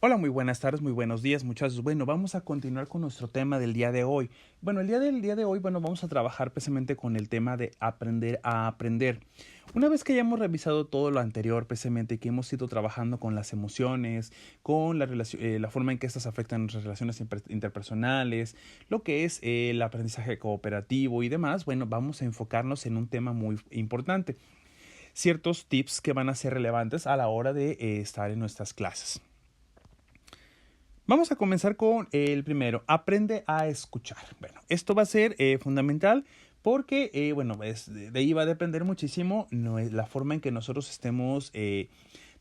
Hola, muy buenas tardes, muy buenos días, muchachos. Bueno, vamos a continuar con nuestro tema del día de hoy. Bueno, el día de hoy, vamos a trabajar precisamente con el tema de aprender a aprender. Una vez que hayamos revisado todo lo anterior, precisamente que hemos ido trabajando con las emociones, con la forma en que estas afectan nuestras relaciones interpersonales, lo que es el aprendizaje cooperativo y demás, bueno, vamos a enfocarnos en un tema muy importante. Ciertos tips que van a ser relevantes a la hora de estar en nuestras clases. Vamos a comenzar con el primero, aprende a escuchar. Bueno, esto va a ser fundamental porque, de ahí va a depender muchísimo la forma en que nosotros estemos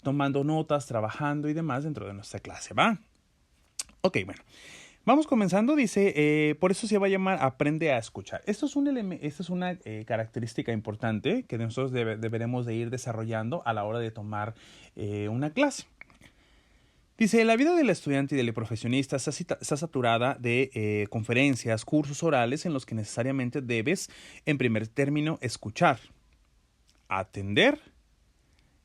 tomando notas, trabajando y demás dentro de nuestra clase, ¿va? Ok, bueno. Vamos comenzando, dice, por eso se va a llamar aprende a escuchar. Esto es una característica importante que nosotros deberemos de ir desarrollando a la hora de tomar una clase. Dice, la vida del estudiante y del profesionista está saturada de conferencias, cursos orales en los que necesariamente debes, en primer término, escuchar, atender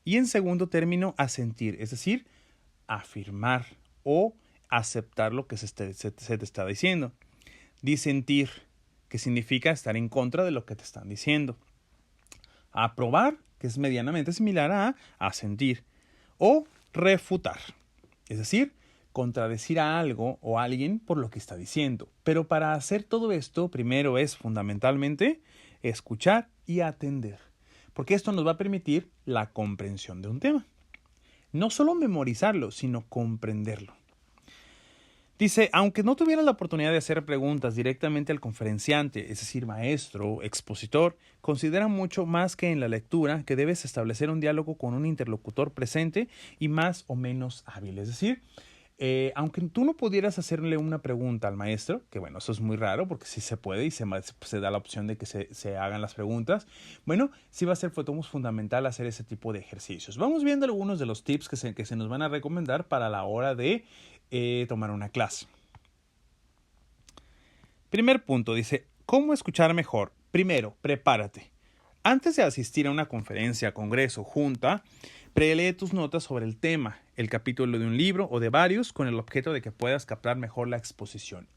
y en segundo término, asentir, es decir, afirmar o aceptar lo que se te está diciendo. Disentir, que significa estar en contra de lo que te están diciendo. Aprobar, que es medianamente similar a asentir. O refutar. Es decir, contradecir a algo o a alguien por lo que está diciendo. Pero para hacer todo esto, primero es fundamentalmente escuchar y atender. Porque esto nos va a permitir la comprensión de un tema. No solo memorizarlo, sino comprenderlo. Dice, aunque no tuvieras la oportunidad de hacer preguntas directamente al conferenciante, es decir, maestro, expositor, considera mucho más que en la lectura que debes establecer un diálogo con un interlocutor presente y más o menos hábil. Es decir, aunque tú no pudieras hacerle una pregunta al maestro, que bueno, eso es muy raro porque sí se puede y se da la opción de que se hagan las preguntas, bueno, sí va a ser fundamental hacer ese tipo de ejercicios. Vamos viendo algunos de los tips que se nos van a recomendar para la hora de tomar una clase. Primer punto, dice, ¿cómo escuchar mejor? Primero, prepárate. Antes de asistir a una conferencia, congreso, junta, prelee tus notas sobre el tema, el capítulo de un libro o de varios con el objeto de que puedas captar mejor la exposición.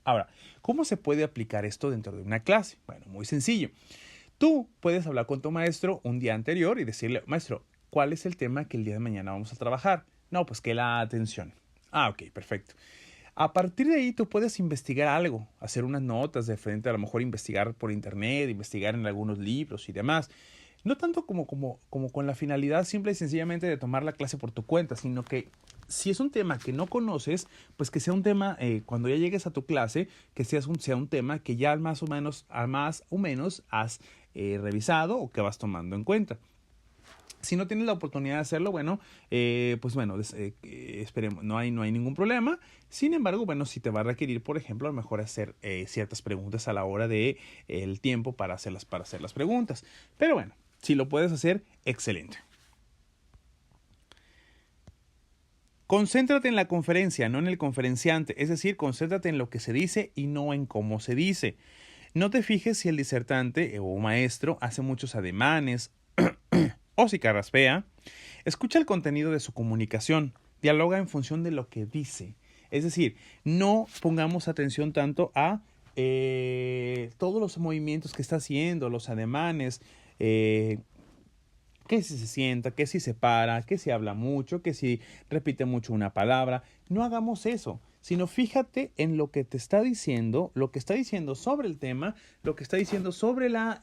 Ahora, ¿cómo se puede aplicar esto dentro de una clase? Bueno, muy sencillo. Tú puedes hablar con tu maestro un día anterior y decirle, maestro, ¿cuál es el tema que el día de mañana vamos a trabajar? No, pues que la atención. Ok, perfecto. A partir de ahí tú puedes investigar algo, hacer unas notas de frente, a lo mejor investigar por internet, investigar en algunos libros y demás. No tanto como con la finalidad simple y sencillamente de tomar la clase por tu cuenta, sino que si es un tema que no conoces, pues que sea un tema, cuando ya llegues a tu clase, que sea un tema que ya más o menos has revisado o que vas tomando en cuenta. Si no tienes la oportunidad de hacerlo, bueno, esperemos, no hay ningún problema. Sin embargo, bueno, si te va a requerir, por ejemplo, a lo mejor hacer ciertas preguntas a la hora de el tiempo para hacer las preguntas. Pero bueno, si lo puedes hacer, excelente. Concéntrate en la conferencia, no en el conferenciante. Es decir, concéntrate en lo que se dice y no en cómo se dice. No te fijes si el disertante o maestro hace muchos ademanes o si carraspea. Escucha el contenido de su comunicación. Dialoga en función de lo que dice. Es decir, no pongamos atención tanto a todos los movimientos que está haciendo, los ademanes, que si se sienta, que si se para, que si habla mucho, que si repite mucho una palabra. No hagamos eso, sino fíjate en lo que te está diciendo, lo que está diciendo sobre el tema, lo que está diciendo sobre la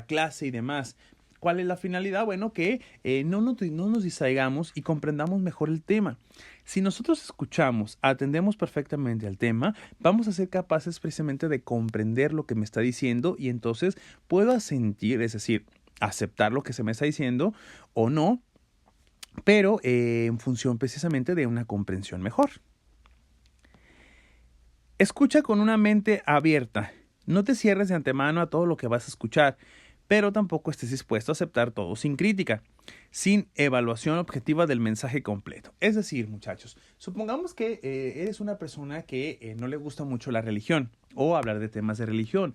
clase y demás. ¿Cuál es la finalidad? Bueno, que no nos distraigamos y comprendamos mejor el tema. Si nosotros escuchamos, atendemos perfectamente al tema, vamos a ser capaces precisamente de comprender lo que me está diciendo y entonces puedo asentir, es decir, aceptar lo que se me está diciendo o no, pero en función precisamente de una comprensión mejor. Escucha con una mente abierta. No te cierres de antemano a todo lo que vas a escuchar, pero tampoco estés dispuesto a aceptar todo sin crítica, sin evaluación objetiva del mensaje completo. Es decir, muchachos, supongamos que eres una persona que no le gusta mucho la religión o hablar de temas de religión,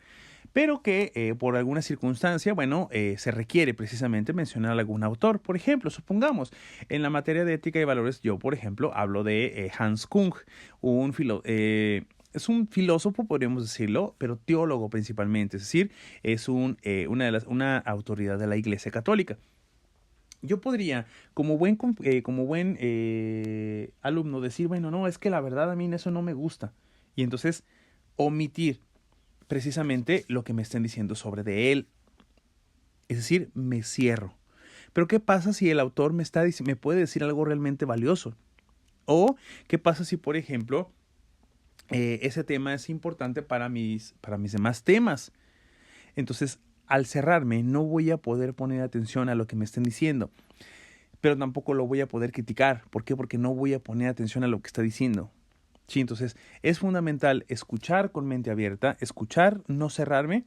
pero que por alguna circunstancia, bueno, se requiere precisamente mencionar algún autor. Por ejemplo, supongamos, en la materia de ética y valores, yo, por ejemplo, hablo de Hans Kung, es un filósofo, podríamos decirlo, pero teólogo principalmente, es decir, es una autoridad de la Iglesia Católica. Yo podría, como buen alumno, decir, bueno, no, es que la verdad a mí eso no me gusta. Y entonces omitir precisamente lo que me estén diciendo sobre de él. Es decir, me cierro. Pero ¿qué pasa si el autor me puede decir algo realmente valioso? O ¿qué pasa si, por ejemplo, ese tema es importante para mis demás temas? Entonces, al cerrarme, no voy a poder poner atención a lo que me estén diciendo. Pero tampoco lo voy a poder criticar. ¿Por qué? Porque no voy a poner atención a lo que está diciendo. Sí, entonces es fundamental escuchar con mente abierta, escuchar, no cerrarme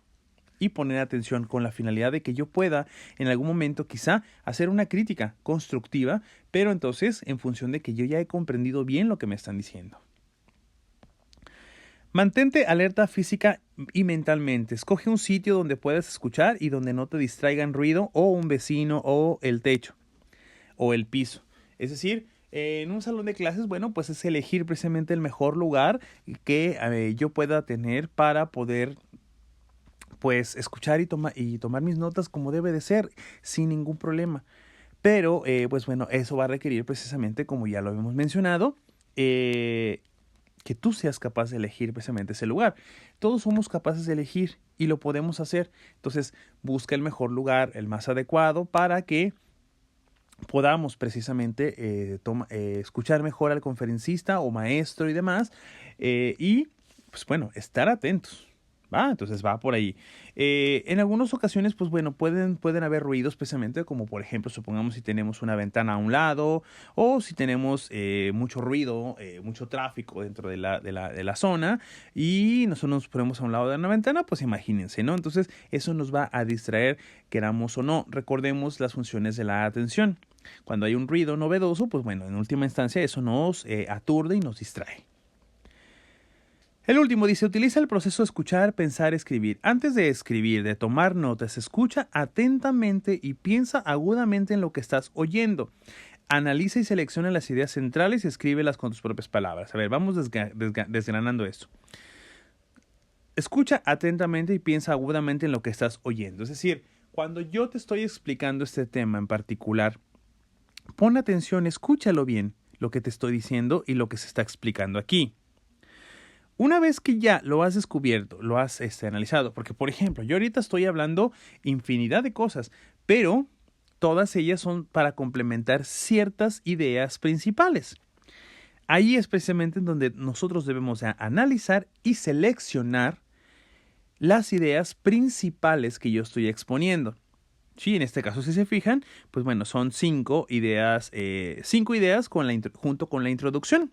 y poner atención con la finalidad de que yo pueda en algún momento quizá hacer una crítica constructiva, pero entonces en función de que yo ya he comprendido bien lo que me están diciendo. Mantente alerta física y mentalmente. Escoge un sitio donde puedas escuchar y donde no te distraigan ruido o un vecino o el techo o el piso. Es decir, en un salón de clases, bueno, pues es elegir precisamente el mejor lugar que yo pueda tener para poder pues escuchar y tomar mis notas como debe de ser, sin ningún problema. Pero, pues bueno, eso va a requerir precisamente, como ya lo habíamos mencionado, que tú seas capaz de elegir precisamente ese lugar. Todos somos capaces de elegir y lo podemos hacer. Entonces, busca el mejor lugar, el más adecuado, para que podamos precisamente escuchar mejor al conferencista o maestro y demás, y pues bueno, estar atentos. Entonces va por ahí. En algunas ocasiones, pues bueno, pueden haber ruidos precisamente, como por ejemplo, supongamos si tenemos una ventana a un lado o si tenemos mucho ruido, mucho tráfico dentro de la zona y nosotros nos ponemos a un lado de una ventana, pues imagínense, ¿no? Entonces eso nos va a distraer, queramos o no. Recordemos las funciones de la atención. Cuando hay un ruido novedoso, pues bueno, en última instancia eso nos aturde y nos distrae. El último dice, utiliza el proceso de escuchar, pensar, escribir. Antes de escribir, de tomar notas, escucha atentamente y piensa agudamente en lo que estás oyendo. Analiza y selecciona las ideas centrales y escríbelas con tus propias palabras. A ver, vamos desgranando esto. Escucha atentamente y piensa agudamente en lo que estás oyendo. Es decir, cuando yo te estoy explicando este tema en particular, pon atención, escúchalo bien, lo que te estoy diciendo y lo que se está explicando aquí. Una vez que ya lo has descubierto, lo has analizado, porque por ejemplo, yo ahorita estoy hablando infinidad de cosas, pero todas ellas son para complementar ciertas ideas principales. Ahí es precisamente en donde nosotros debemos analizar y seleccionar las ideas principales que yo estoy exponiendo. Sí, en este caso, si se fijan, pues bueno, son 5 ideas, junto con la introducción.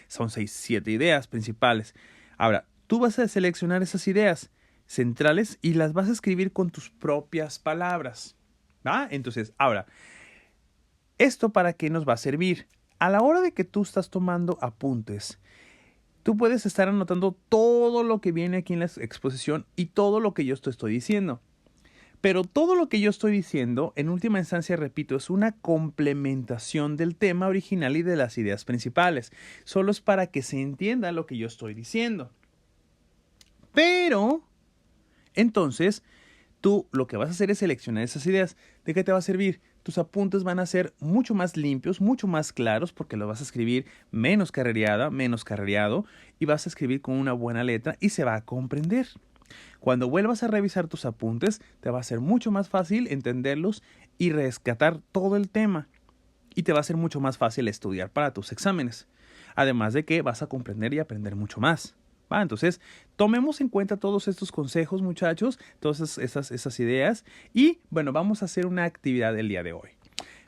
Son 6, 7 ideas principales. Ahora, tú vas a seleccionar esas ideas centrales y las vas a escribir con tus propias palabras. ¿Va? Entonces, ahora, ¿esto para qué nos va a servir? A la hora de que tú estás tomando apuntes, tú puedes estar anotando todo lo que viene aquí en la exposición y todo lo que yo te estoy diciendo. Pero todo lo que yo estoy diciendo, en última instancia, repito, es una complementación del tema original y de las ideas principales. Solo es para que se entienda lo que yo estoy diciendo. Pero, entonces, tú lo que vas a hacer es seleccionar esas ideas. ¿De qué te va a servir? Tus apuntes van a ser mucho más limpios, mucho más claros, porque lo vas a escribir menos carrereado, y vas a escribir con una buena letra y se va a comprender. Cuando vuelvas a revisar tus apuntes, te va a ser mucho más fácil entenderlos y rescatar todo el tema. Y te va a ser mucho más fácil estudiar para tus exámenes. Además de que vas a comprender y aprender mucho más. Entonces, tomemos en cuenta todos estos consejos, muchachos, todas esas ideas. Y, bueno, vamos a hacer una actividad el día de hoy.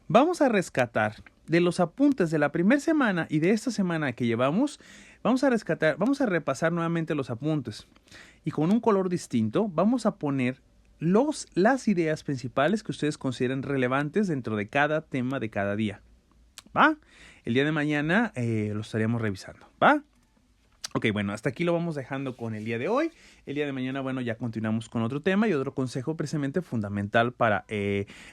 Vamos a rescatar de los apuntes de la primera semana y de esta semana que llevamos, vamos a repasar nuevamente los apuntes. Y con un color distinto vamos a poner las ideas principales que ustedes consideren relevantes dentro de cada tema de cada día. ¿Va? El día de mañana lo estaríamos revisando. ¿Va? Ok, bueno, hasta aquí lo vamos dejando con el día de hoy. El día de mañana, bueno, ya continuamos con otro tema y otro consejo precisamente fundamental para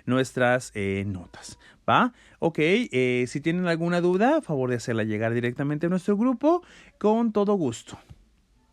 nuestras notas, ¿va? Ok, si tienen alguna duda, a favor de hacerla llegar directamente a nuestro grupo, con todo gusto.